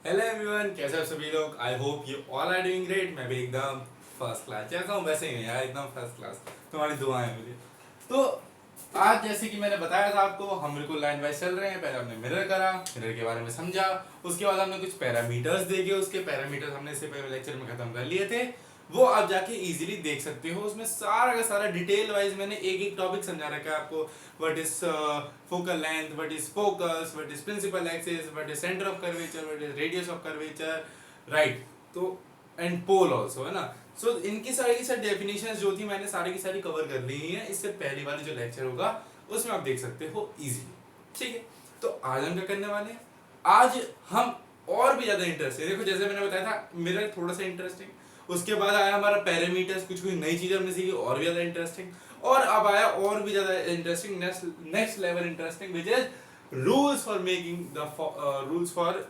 Hello everyone, कैसे हो सभी लोग। I hope you all are doing great. मैं भी एकदम फर्स्ट क्लास जैसा हूँ वैसे ही हूँ यार, एकदम फर्स्ट क्लास। तुम्हारी दुआएं मुझे। तो आज जैसे कि मैंने बताया था आपको, हम बिल्कुल लाइन वाइज चल रहे हैं। पहले हमने मिरर करा, मिरर के बारे में समझा। उसके बाद हमने कुछ पैरामीटर्स देखे, उसके पैरामीटर्स हमने इससे पहले लेक्चर में खत्म कर लिए थे। वो आप जाके इजीली देख सकते हो। उसमें सारा का सारा डिटेल वाइज मैंने एक एक टॉपिक समझा रखा है आपको। What is focal length, what is focus, what is principal axis, what is centre of curvature, what is radius of curvature, right. तो एंड पोल आल्सो है ना। सो इनकी सारी की सारी डेफिनेशंस जो थी मैंने सारी की सारी कवर कर ली है। इससे पहली वाली जो लेक्चर होगा उसमें आप देख सकते हो इजीली। ठीक है, तो आज हम क्या करने वाले हैं। आज हम और भी ज्यादा इंटरेस्टिंग, देखो जैसे मैंने बताया था मिरर थोड़ा सा इंटरेस्टिंग, उसके बाद आया हमारा पैरामीटर्स, कुछ कुछ नई चीजें हमने सीखी और भी ज्यादा इंटरेस्टिंग। और अब आया और भी ज्यादा interesting, next level interesting, which is rules for making the rules for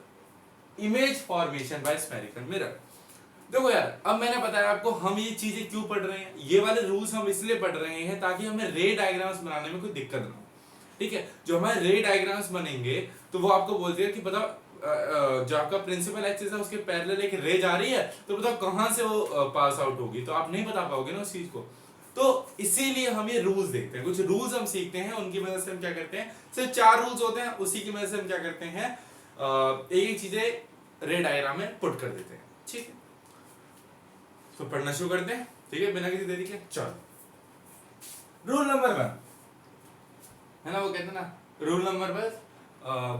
image formation by spherical mirror. देखो यार, अब मैंने बताया आपको हम ये चीजें क्यों पढ़ रहे हैं। ये वाले रूल्स हम इसलिए पढ़ रहे हैं ताकि हमें रे डायग्राम्स बनाने में कोई दिक्कत ना हो। ठीक है, जो हमारे रे डायग्राम्स बनेंगे तो वो आपको बोलते हैं कि बताओ जो आपका प्रिंसिपल एक्सिस है उसके पैरेलल एक रे जा रही है, तो बताओ कहां से वो पास आउट होगी। तो आप नहीं बता पाओगे ना उस चीज को। तो इसीलिए हम ये रूल्स देखते हैं, कुछ रूल्स हम सीखते हैं। उनकी वजह से हम क्या करते हैं, सिर्फ 4 रूल्स होते हैं, उसी की वजह से हम क्या करते हैं, एक एक चीजें रे डायग्राम में पुट कर देते हैं। ठीक है, तो पढ़ना शुरू करते हैं। ठीक है, बिना किसी देरी के चलो। रूल नंबर 1 है ना, वो कहते हैं ना, रूल नंबर 1,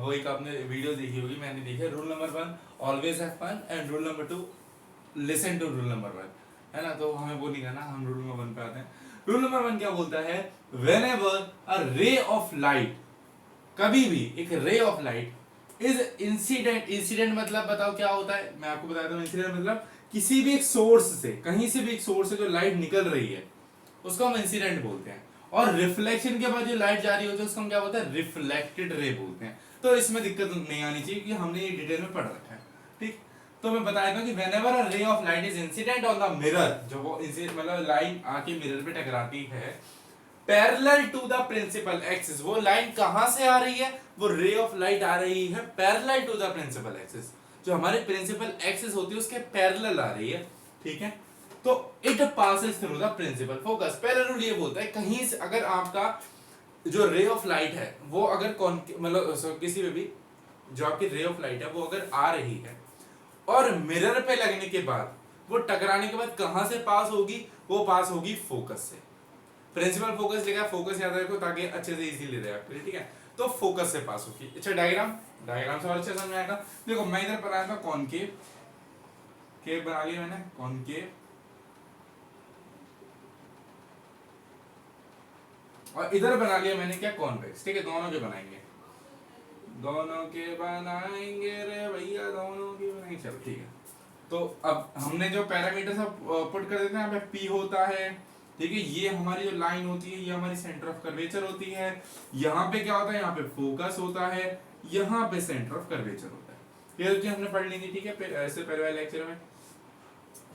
वो एक आपने वीडियो देखी होगी, मैंने देखी है। Rule number 1, always have fun. And rule number 2, listen to rule number 1। है ना, तो हमें वो नहीं करना, हम रूल नंबर 1 पे आते हैं। रूल नंबर 1 क्या बोलता है, whenever a ray of light, कभी भी एक ray of light is incident. Incident मतलब बताओ क्या होता है, मैं आपको बताता हूँ। इंसिडेंट मतलब किसी भी एक सोर्स से, कहीं से भी एक सोर्स से जो लाइट निकल रही है उसको हम इंसिडेंट बोलते हैं। और रिफ्लेक्शन के बाद जो लाइट जा रही होती है उसको हम क्या बोलते हैं, रिफ्लेक्टेड रे बोलते हैं। तो इसमें दिक्कत नहीं आनी चाहिए क्योंकि हमने ये डिटेल में पढ़ रखा है। ठीक, तो मैं बताया था कि whenever a ray of light is incident on the mirror, जो वो मतलब लाइन आके मिरर पे टकराती है parallel to the principal axis, वो लाइन कहां से आ रही है, वो रे ऑफ लाइट आ रही है parallel to the principal axis, जो हमारे प्रिंसिपल एक्सिस होती है उसके पैरेलल आ रही है। ठीक है, तो it passes through the principal focus. पहला रूल ये बोलता है कहीं से अगर आपका जो रे ऑफ लाइट है वो अगर मतलब किसी में भी जो आपकी रे ऑफ लाइट है वो अगर आ रही है और मिरर पे लगने के बाद वो टकराने के बाद कहां से पास होगी, वो पास होगी फोकस से। प्रिंसिपल फोकस लिखा है, फोकस याद रखो ताकि अच्छे से इजीली रहे आपके लिए। ठीक है, तो फोकस से पास होगी। अच्छा, डायग्राम डायग्राम से और अच्छे समझ आएगा। देखो मैं इधर बनाया था कॉनकेव, केव बना लिया मैंने कॉनकेव, और इधर बना लिया मैंने क्या, कॉन्वेक्स। ठीक है, दोनों के बनाएंगे, दोनों के बनाएंगे रे भैया, दोनों के बनाएंगे। चलो ठीक है, तो अब हमने जो पैरामीटर सब पुट कर देते हैं, यहाँ पे पी होता है। ठीक है, ये हमारी जो लाइन होती है ये हमारी सेंटर ऑफ कर्वेचर होती है। यहाँ पे क्या होता है, यहाँ पे फोकस होता है, यहाँ पे सेंटर ऑफ कर्वेचर होता है। ये चीज हमने पढ़ ली थी। ठीक है, ऐसे पहले वाले लेक्चर में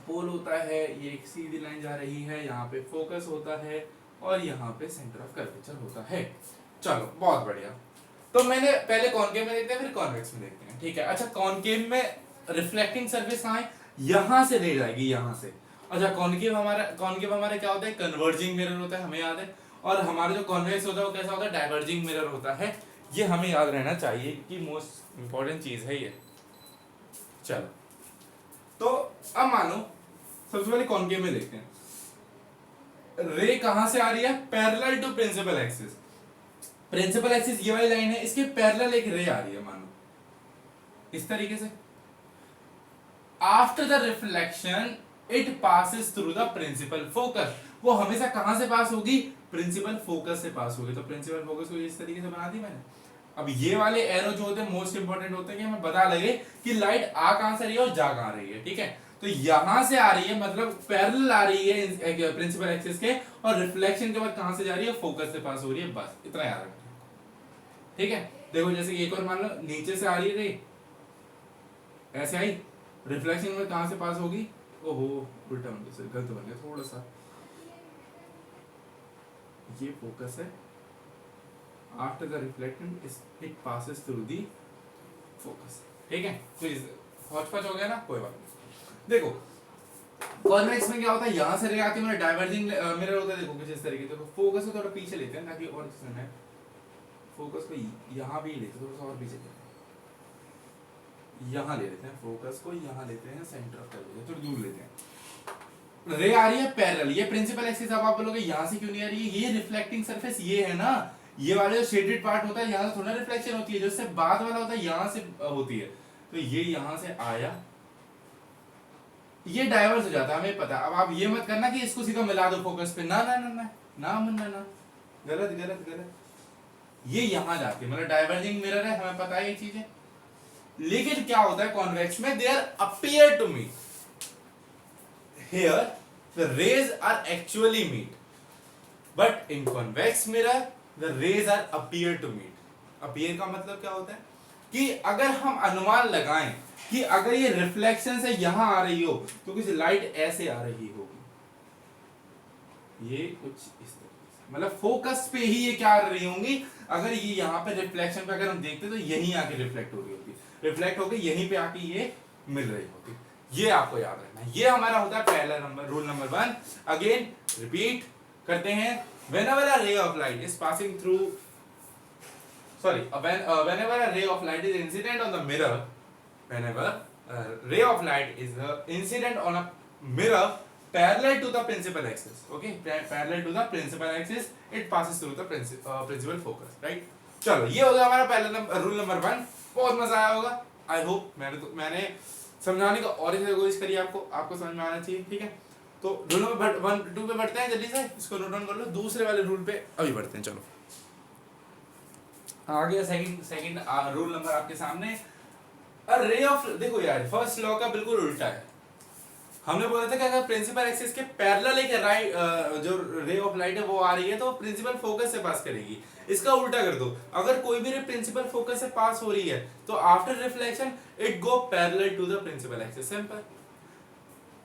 पोल होता है, ये एक सीधी लाइन जा रही है, यहाँ पे फोकस होता है और यहाँ पे सेंटर ऑफ कर्वेचर होता है। चलो बहुत बढ़िया। तो मैंने पहले कॉनकेव में देखते हैं फिर कॉन्वेक्स में देखते हैं। ठीक है, अच्छा कॉनकेव में रिफ्लेक्टिंग सरफेस कहाँ है, यहां से ले जाएगी, यहां से। अच्छा कॉनकेव हमारा क्या होता है, कन्वर्जिंग मिरर होता है, हमें याद है। और हमारा जो कॉन्वेक्स होता है वो कैसा होता है, डाइवर्जिंग मिरर होता है। ये हमें याद रहना चाहिए कि मोस्ट इंपॉर्टेंट चीज है ये। चलो, तो अब मानो सबसे पहले कॉनकेव में देखते हैं, रे कहां से आ रही है, parallel to principal axis. Principal axis ये वाली लाइन है, इसके पैरेलल एक रे आ रही है, मानो इस तरीके से। After the reflection it passes through the principal focus. वो हमेशा कहां से पास होगी, प्रिंसिपल फोकस से पास होगी। तो प्रिंसिपल फोकस को इस तरीके से बना दी मैंने। अब ये वाले एरो जो होते हैं मोस्ट इंपोर्टेंट होते हैं कि हमें बता लगे कि लाइट आ कहां से रही है और जा कहां रही है। ठीक है, तो यहां से आ रही है मतलब पैरेलल आ रही है प्रिंसिपल एक्सिस के, और रिफ्लेक्शन के बाद कहां से जा रही है, फोकस से पास हो रही है। बस इतना याद रखना। ठीक है, देखो जैसे एक और मान लो नीचे से आ रही है रे, ऐसे आई, रिफ्लेक्शन में कहां से पास होगी, ओहो उल्टा बन गया, गलत बन गया थोड़ा सा, ये फोकस है। After the reflection it passes through the focus. ठीक है, तो हौच-पौच हो गया ना, कोई बात नहीं। देखो कॉन्वेक्स में क्या होता है, यहाँ से रे आती है, मतलब डाइवर्जिंग मिरर होता है। देखो कुछ इस तरीके से। देखो फोकस को थोड़ा पीछे लेते हैं ताकि और किसी में फोकस को यहाँ भी लेते हैं, थोड़ा सा और पीछे लेते हैं, यहाँ ले लेते हैं फोकस को, यहाँ लेते हैं सेंटर ऑफ कर्वेचर, थोड़ी दूर लेते हैं। रे आ रही है पैरेलल, ये प्रिंसिपल एक्सिस। अब आप बोलोगे यहाँ से क्यों नहीं आ रही है, ये रिफ्लेक्टिंग सरफेस ये है ना, ये वाला जो शेडेड पार्ट होता है यहाँ से थोड़ा रिफ्लेक्शन होती है, जो इससे बाद वाला होता है यहाँ से होती है। तो ये यहाँ से आया, ये डाइवर्स हो जाता है, हमें पता है। अब आप ये मत करना कि इसको सीधा मिला दो फोकस पे, ना ना ना ना ना ना ना, गलत गलत गलत। ये यहां जाती है, मतलब डाइवर्जिंग मिरर है, हमें पता है ये चीजें। लेकिन क्या होता है कॉन्वेक्स में, they are appear to meet here, the rays are actually meet, but in convex mirror the rays are appear to meet. Appear का मतलब क्या होता है कि अगर हम अनुमान लगाएं कि अगर ये रिफ्लेक्शन से यहां आ रही हो तो कुछ लाइट ऐसे आ रही होगी, ये कुछ इस तरीके से, मतलब फोकस पे ही ये क्या आ रही होंगी। अगर ये यहाँ पे रिफ्लेक्शन पे अगर हम देखते तो यहीं आके रिफ्लेक्ट हो रही होगी, रिफ्लेक्ट होकर यहीं पे आके ये मिल रही होगी। ये आपको याद रखना है, ये हमारा होता है पहला number, rule number 1। Again repeat करते हैं, whenever a ray of light is passing through, whenever a ray of light is incident on the mirror, whenever a ray of light is incident on a mirror parallel to the principal axis, okay, parallel to the principal axis, it passes through the principal focus, right? चलो ये हो गया हमारा पहला number, rule number 1। बहुत मजा आया होगा, आई होप। मैंने समझाने का और इसे कोशिश करी, आपको समझ में आना चाहिए, ठीक है। तो रूल नंबर 1 2 पे बढ़ते हैं जल्दी से, इसको नोट डाउन कर लो। दूसरे वाले रूल पे अभी बढ़ते हैं, चलो आ गया सेकंड रूल नंबर आपके सामने। रे ऑफ, देखो यार फर्स्ट लॉ का बिल्कुल उल्टा है। हमने बोला था कि अगर प्रिंसिपल एक्सिस के पैरेलल एक राइट जो रे ऑफ लाइट है वो आ रही है तो प्रिंसिपल फोकस से पास करेगी। इसका उल्टा कर दो, अगर कोई भी रे प्रिंसिपल फोकस से पास हो रही है तो after reflection it go parallel to the principal axis, simple.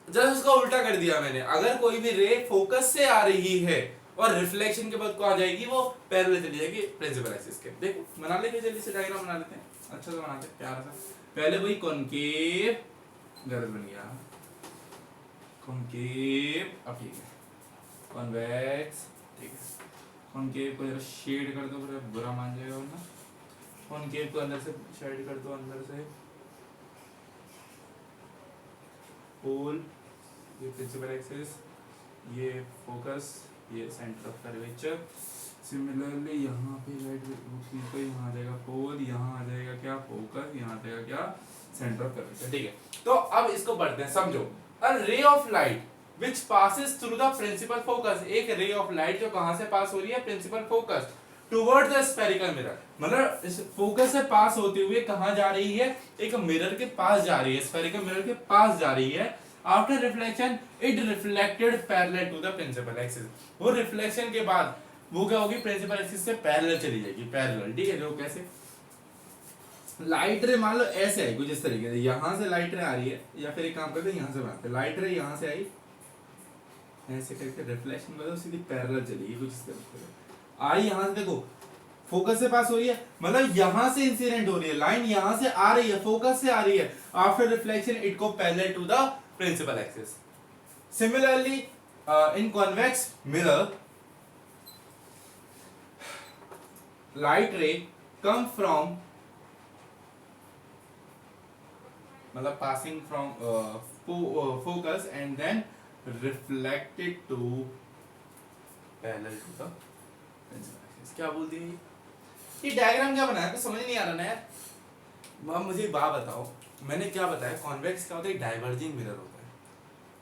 Just उसका उल्टा कर दिया मैंने, अगर कोई भी रे फोकस से आ रही है और रिफ्लेक्शन के बाद को आ जाएगी वो पैरेलल चली जाएगी प्रिंसिपल एक्सिस के। देखो बना लेंगे जल्दी से, डायग्राम बना लेते हैं, अच्छा से बनाते हैं प्यारा सा। पहले वही कॉनकेव, गलत बन गया, कॉनकेव, अब ठीक है, कॉन्वेक्स, ठीक है। कॉनकेव को जरा शेड कर दो, बुरा मान जाएगा वरना। कॉनकेव को अंदर से शेड कर दो, अंदर से पोल, ये प्रिंसिपल एक्सिस, ये फोकस, ये सेंटर ऑफ कर्वेचर। सिमिलरली यहाँ पे लाइट पे यहाँ आ जाएगा पोल, यहाँ आ जाएगा क्या फोकस, यहाँ आ जाएगा क्या सेंटर ऑफ कर्वेचर, ठीक है। तो अब इसको पढ़ते हैं, समझो। A ray of light which passes through the principal focus, एक ray of light जो कहाँ से पास हो रही है, principal focus, towards the spherical mirror, मतलब इस फोकस से पास होते हुए कहाँ जा रही है, एक मिरर के पास जा रही है, स्फेरिकल मिरर के पास जा रही है। After reflection it reflected parallel to the principal axis, वो रिफ्लेक्शन के बाद वो क्या होगी, प्रिंसिपल एक्सिस से पैरेलल चली जाएगी, पैरेलल, ठीक है। जो कैसे, लाइट रे मान लो ऐसे आई कुछ इस तरीके से, यहाँ से लाइट रे आ रही है, या फिर एक काम करते हैं यहाँ से बनाते हैं, लाइट रे यहाँ से आई ऐसे करके रिफ्लेक्शन मतलब सीधी पैरेलल चलेगी कुछ इस तरीके से आई, यहाँ से देखो फोकस से पास हो रही है, मतलब यहाँ से इंसिडेंट हो रही है, लाइन यहाँ से आ रही है, फोकस से आ रही है। After reflection it go parallel to the principal axis. Similarly in convex mirror light ray come from, मतलब passing from focus and then reflected to parallel to the principal axis। क्या बोल दिया ये डायग्राम क्या बनाया, कुछ समझ नहीं आ रहा ना यार। अब मुझे बात बताओ, मैंने क्या बताया, कॉन्वेक्स क्या होता है, डाइवर्जिंग मिरर होता है,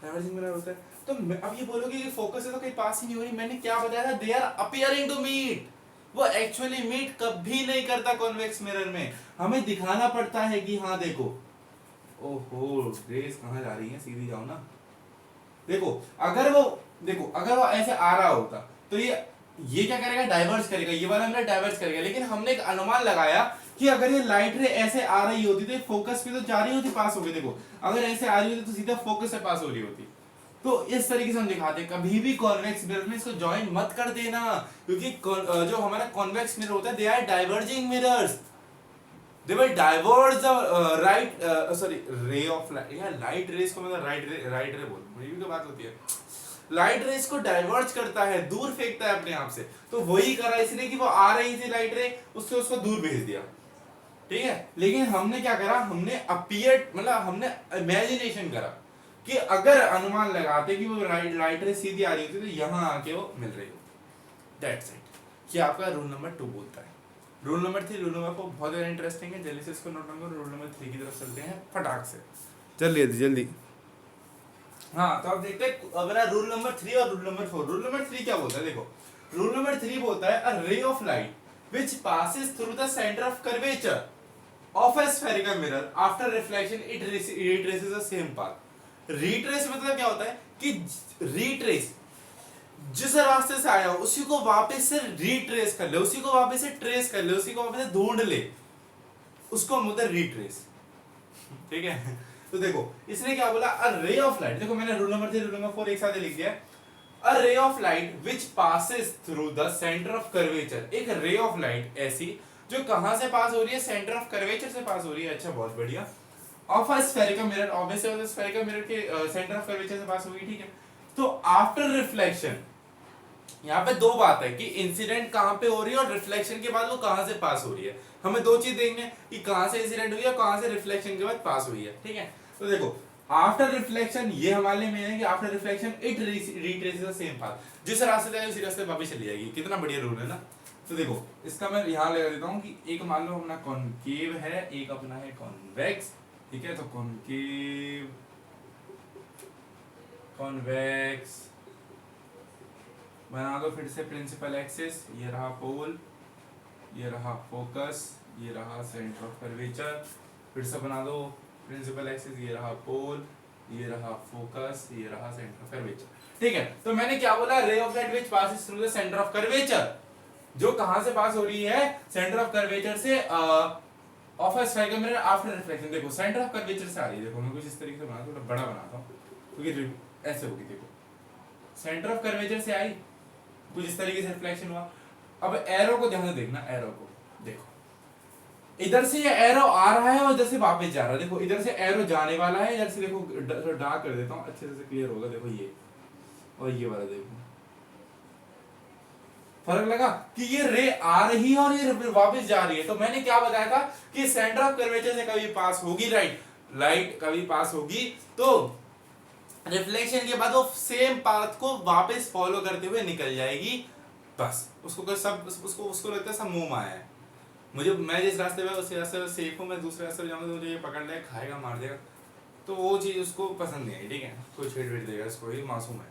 डाइवर्जिंग मिरर होता है। तो अब ये बोलोगे कि फोकस से तो कहीं पास ही नहीं हो रही, मैंने क्या बताया था, they are appearing to meet, वो एक्चुअली मीट कभी नहीं करता कॉन्वेक्स मिरर में, हमें दिखाना पड़ता है कि हाँ देखो, ओहो रेस कहाँ जा रही है, सीधी जाओ ना। देखो अगर वो ऐसे आ रहा होता तो ये क्या करेगा, डाइवर्ज करेगा, ये वाला मिरर डाइवर्ज करेगा। लेकिन हमने एक अनुमान लगाया कि अगर ये लाइट रे ऐसे आ रही होती तो फोकस पे तो जा रही होती, पास हो गई। देखो अगर ऐसे आ रही होती तो सीधा फोकस से पास हो रही होती। तो इस तरीके से हम दिखाते हैं, कभी भी कॉन्वेक्स मिरर में इसको ज्वाइन मत कर देना, क्योंकि जो हमारा कॉन्वेक्स मिरर होता है they are diverging mirrors, they will diverge the right sorry ray of light, यार लाइट रेस को मतलब राइट रे बोल, मुझे भी तो बात होती है, लाइट रेस को डाइवर्ज करता है, दूर फेंकता है अपने आप से। तो वही करा इसने कि वो आ रही थी लाइट रे, उससे उसको दूर भेज दिया, ठीक है। लेकिन हमने क्या करा, हमने अपीयर मतलब हमने इमेजिनेशन करा कि अगर अनुमान लगाते कि वो लाइट रे सीधी आ रही होती तो यहां आके वो मिल रही हो। That's it. ये आपका रूल नंबर 2 बोलता है। रूल नंबर 3, रूल नंबर 4 बहुत ज्यादा इंटरेस्टिंग है, जल्दी से इसको नोट डाउन करो। रूल नंबर 3 की तरफ चलते हैं फटाक से, जल्दी जल्दी। हाँ, तो आप देखते हैं अगर रूल नंबर 3 और रूल नंबर 4। रूल नंबर 3 क्या बोलता है, देखो रूल नंबर 3 बोलता है a ray of light which passes through the centre of curvature of a spherical mirror after reflection it retraces the same path. Retrace मतलब क्या होता है कि रिट्रेस जिस रास्ते से आया उसी को वापस से रिट्रेस कर ले, उसी को वापस से ट्रेस कर ले, उसी को वापस से ढूंढ ले, उसको हम बोलते हैं रिट्रेस, ठीक है। तो देखो इसने क्या बोला, अ रे ऑफ लाइट, देखो मैंने रूल नंबर 3 रूल नंबर 4 एक साथ लिख दिया। A ray of light which passes through the centre of curvature, एक रे ऑफ लाइट ऐसी जो कहां से पास हो रही है, सेंटर ऑफ कर्वेचर से पास हो रही है। अच्छा, बहुत बढ़िया। Of a spherical mirror, obviously spherical mirror के सेंटर ऑफ कर्वेचर से पास होगी, ठीक है। तो आफ्टर रिफ्लेक्शन, यहाँ पे दो बात है कि इंसिडेंट कहां पे हो रही है और रिफ्लेक्शन के बाद वो कहां से पास हो रही है। हमें दो चीज देखनी है कि कहां से इंसिडेंट हुई है और कहां से रिफ्लेक्शन के बाद पास हुई है, ठीक है। तो देखो आफ्टर रिफ्लेक्शन, ये हमारे लिए मेन है कि after reflection it retraces the same path, जिस रास्ते से उसी रास्ते वापस चली जाएगी। कितना बढ़िया रूल है ना। तो देखो इसका मैं यहां लगा देता हूं कि एक मान लो अपना कॉनकेव है, एक अपना है कॉन्वेक्स, ठीक है। तो कॉनकेव, कॉन्वेक्स बना दो फिर से प्रिंसिपल एक्सिस, ये रहा पोल, ये रहा फोकस, ये रहा सेंटर ऑफ कर्वेचर। फिर से बना दो प्रिंसिपल एक्सिस, ये रहा पोल, ये रहा फोकस, ये रहा सेंटर ऑफ कर्वेचर, ठीक है। तो मैंने क्या बोला, रे of light which passes through the centre of curvature, जो कहां से पास हो रही है, सेंटर ऑफ कर्वेचर से of a spherical mirror after reflection. देखो सेंटर ऑफ कर्वेचर से आ रही है, देखो मैं कुछ इस तरीके से बना, थोड़ा बड़ा बनाता हूं क्योंकि ऐसे होगी। देखो सेंटर ऑफ कर्वेचर से आई, कुछ इस तरीके से रिफ्लेक्शन हुआ। अब एरो को ध्यान से देखना, एरो को देखो, इधर से ये एरो आ रहा है और इधर से वापस जा रहा है। देखो इधर से एरो जाने वाला है, इधर से देखो डार्क कर देता हूं अच्छे से क्लियर होगा। देखो ये और ये वाला, देखो फर्क लगा कि ये रे आ रही है और ये वापस जा रही है। तो मैंने क्या बताया था कि सेंटर ऑफ कर्वेचर से कभी पास होगी लाइट कभी पास होगी तो रिफ्लेक्शन के बाद वो सेम पाथ को वापस फॉलो करते हुए निकल जाएगी। बस उसको सब उसको लगता है सब मुंह माया है। मैं जिस रास्ते पे उस रास्ते पे सेफ हूँ, मैं दूसरे रास्ते पे जाऊंगा तो मुझे ये पकड़ लेगा, खाएगा, मार देगा। तो वो चीज उसको पसंद नहीं आई, ठीक है। कोई छेड़ वेड़ देगा इसको, ये मासूम है,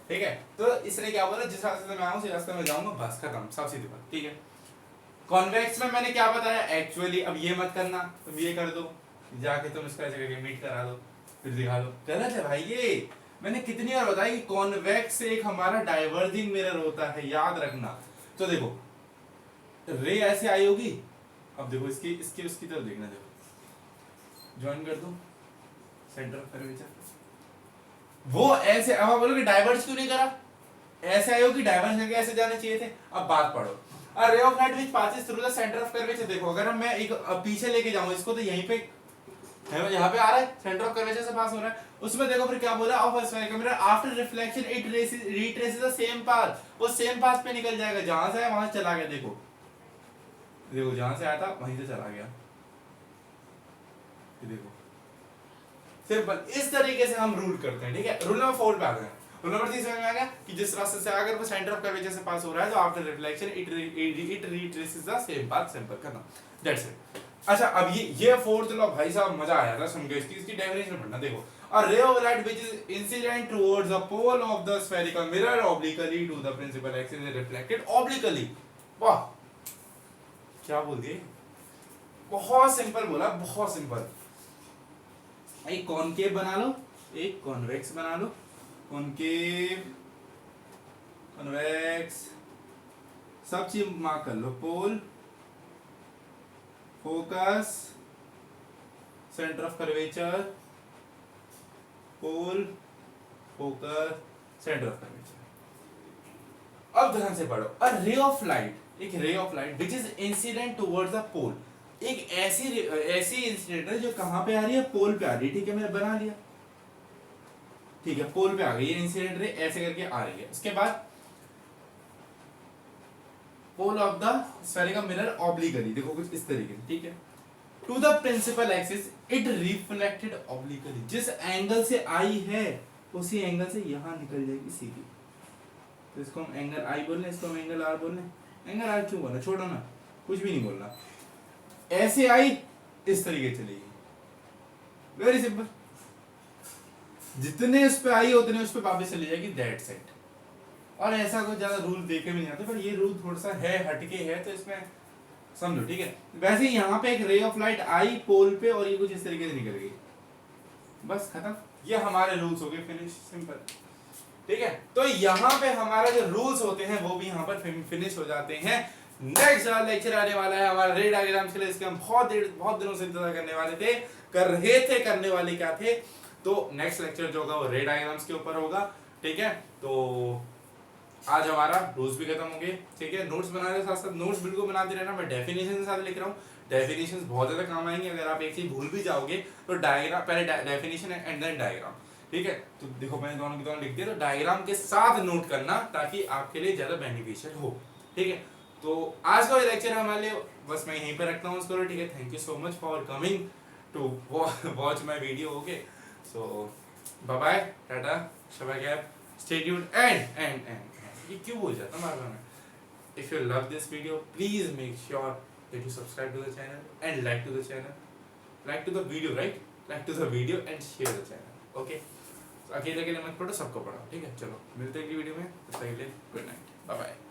ठीक है। तो इसने क्या बोला, जिस रास्ते से मैं आऊँ उसी रास्ते में जाऊंगा, बस खत्म, सब सीधी बात, ठीक है। कॉन्वेक्स में मैंने क्या बताया एक्चुअली, अब ये मत करना, तुम ये कर दो, जाके तुम इसका ऐसे करके मीट करा दो, फिर दिखा दो। गलत है भाई, ये मैंने कितनी बार बताया कि कॉन्वेक्स एक हमारा डाइवर्जिंग मिरर होता है, याद रखना। तो देखो रे ऐसे आई होगी, अब देखो इसकी इसकी उसकी तरफ देखना, देखो ज्वाइन कर दो सेंटर ऑफ कर्वेचर, वो ऐसे। अब आप बोलोगे डाइवर्ज क्यों नहीं करा, ऐसे आई होगी, डाइवर्ज करके ऐसे जाने चाहिए थे। अब बात पढ़ो, a ray of light which passes through the centre of curvature. देखो अगर मैं एक पीछे लेके जाऊं इसको, तो यहीं पे है, यहाँ पे आ रहा है, सेंटर ऑफ कर्वेचर से पास हो रहा है। उसमें देखो फिर क्या बोला, of a spherical mirror after reflection it retraces the same path, वो सेम पाथ पे निकल जाएगा, जहां से है वहां चला गया। देखो देखो जहां से आया था वहीं से चला गया, देखो सिंपल। इस तरीके से हम रूल करते हैं, ठीक है। रूल नंबर 4 पे आ गए। रूल नंबर 3 समझ में आ गया कि जिस रास्ते से अगर वो सेंटर ऑफ कर्वेचर से पास हो रहा है तो after reflection it retraces the same path, simple, खत्म, दैट्स इट। अच्छा अब ये 4 चलो भाई साहब मजा आया था सुन के, इसकी डेफिनेशन पढ़ना। देखो a ray of light which is incident towards the pole of the spherical mirror obliquely to the principal axis is reflected obliquely। वाह क्या बोल दिए, बहुत सिंपल बोला, बहुत सिंपल। एक कॉनकेव बना लो, एक कॉन्वेक्स बना लो, कॉनकेव, कॉन्वेक्स, सब चीज मार्क कर लो, pole, focus, centre of curvature, pole, focus, centre of curvature. अब ध्यान से पढ़ो, अ रे ऑफ लाइट, एक ray of light which is incident towards the pole, एक ऐसी इंसिडेंट है जो कहाँ पे आ रही है, पोल पे आ रही है, ठीक है, मैंने बना लिया, ठीक है, पोल पे आ गई ये इंसिडेंट रे, ऐसे करके आ रही है। उसके बाद pole of the spherical mirror obliquely, देखो कुछ इस तरीके से, ठीक है, to the principal axis it reflected obliquely, जिस एंगल से आई है उसी एंगल से यहां निकल जाएगी सीधी। तो इसको हम एंगल आई बोल रहे, इसको हम एंगल आर बोल रहे। एंगल आर क्यों बोलना, छोड़ो ना, कुछ भी नहीं बोलना, ऐसे आई इस तरीके चलेगी, वेरी सिंपल, जितने उस पे आई उतने उस पे वापस चली जाएगी, दैट सेट। और ऐसा कोई ज्यादा रूल देखे भी नहीं आते, पर ये रूल थोड़ा सा है, हटके है, तो इसमें समझो, ठीक है। वैसे यहाँ पे एक रे ऑफ लाइट आई पोल पे और ये कुछ इस तरीके से निकल गई, बस खत्म, ये हमारे रूल्स हो गए, फिनिश, सिंपल, ठीक है। तो यहाँ पे हमारा जो रूल्स होते हैं वो भी यहाँ पर फिनिश हो जाते हैं। नेक्स्ट लेक्चर आने वाला है हमारा रे डायग्राम्स के लिए, इसके हम बहुत दिनों से इंतजार करने वाले थे, कर रहे थे, करने वाले क्या थे। तो नेक्स्ट लेक्चर जो होगा वो रे डायग्राम्स के ऊपर होगा, ठीक है। तो आज हमारा रूल्स भी खत्म हो गए, ठीक है। नोट्स बनाने के साथ साथ नोट्स बिल्कुल बनाते रहना, मैं डेफिनेशन के साथ लिख रहा हूँ, डेफिनेशंस बहुत ज्यादा काम आएंगे। अगर आप एक चीज भूल भी जाओगे तो डायग्राम, पहले डेफिनेशन एंड देन डायग्राम, ठीक है। तो देखो मैंने दोनों की दोनों लिख दिया, तो डायग्राम के साथ नोट करना ताकि आपके लिए ज्यादा बेनिफिशियल हो, ठीक है। तो आज का लेक्चर हमारे लिए बस मैं यहीं पर रखता हूँ इसको, ठीक है। Thank you so much for coming to watch my video, okay. So bye bye, tata, शबा गैप, स्टे ट्यून्ड एंड ये क्यों बोल जाता बार बार मैं। If you love this video, please make sure that you subscribe to the channel and like to the channel, like to the video, right? Like to the video and share the channel, okay? अकेले अकेले मत पढ़ो, सबको पढ़ाओ, ठीक है। चलो मिलते हैं अगली वीडियो में, तब तक के लिए गुड नाइट, बाय बाय।